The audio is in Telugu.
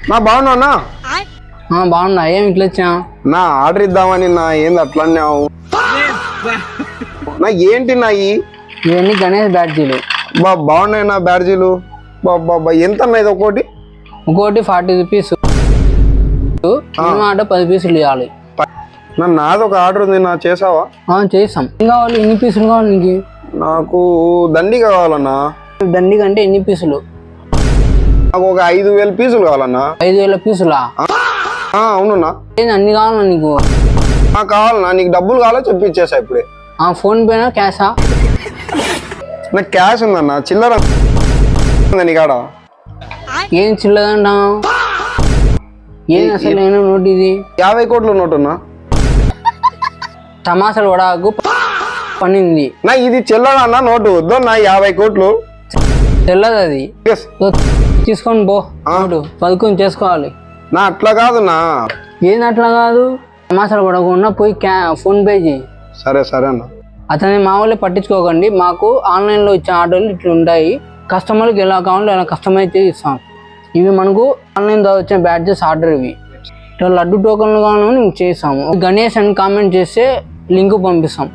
నా బాగున్నా బాగున్నా. ఏమి ఇట్లా వచ్చా? నా ఆర్డర్ ఇద్దామని నా ఏంది అట్లా అన్నావు? నా ఏంటి నా ఇవన్నీ గణేష్ బ్యాడ్జీలు. బాగున్నాయి నా బ్యాడ్జీలు. బాబా ఎంత అన్నా ఇది ఒకటి? ఒకటి 40 రూపీస్. ఆర్డర్ 10 పీసులు ఇవ్వాలి. నాది ఒక ఆర్డర్ ఉంది, నా చేసావా? చేస్తాం. ఏం కావాలి? ఎన్ని పీసులు కావాలి నీకు? నాకు దండి కావాలన్నా. దండి కంటే ఎన్ని పీసులు? నాకు ఒక 5,000 పీసులు కావాలన్నా. 5,000 పీసులా? అవునన్నా. అన్ని కావాలన్నా నీకు? కావాలన్నా. నీకు డబ్బులు కావాలో చెప్పిచ్చేసా ఇప్పుడే. ఫోన్ పేనా క్యాషా? నాకు క్యాష్ ఉందన్నా, చిల్లర నీ కాడ. ఏం చిల్లదంటా? ఏం అసలు ఏమైనా నోట్ ఇది? 50 కోట్ల నోటు ఉన్నా. టమాసాలు వడాకు పనింది నా. ఇది చిల్లరన్నా నోటు వద్దు నా. 50 కోట్లు తెల్లదు అది. తీసుకొని పో. పదుకొని చేసుకోవాలి నా. అట్లా కాదు నా. ఏంది అట్లా కాదు? టమాసాలు పడకుండా పోయి ఫోన్ పే చేయి. సరే సరే అన్న. అతని మా వాళ్ళే పట్టించుకోకండి. మాకు ఆన్లైన్లో ఇచ్చే ఆర్డర్లు ఇట్లా ఉంటాయి. కస్టమర్కి ఎలా కావాలో అలా కస్టమైజ్ చేసి ఇస్తాం. ఇవి మనకు ఆన్లైన్ ద్వారా వచ్చిన బ్యాడ్జెస్ ఆర్డర్. ఇవి ఇట్లా లడ్డు టోకన్లు కావాలని మేము చేస్తాము. గణేష్ అని కామెంట్ చేస్తే లింక్ పంపిస్తాం.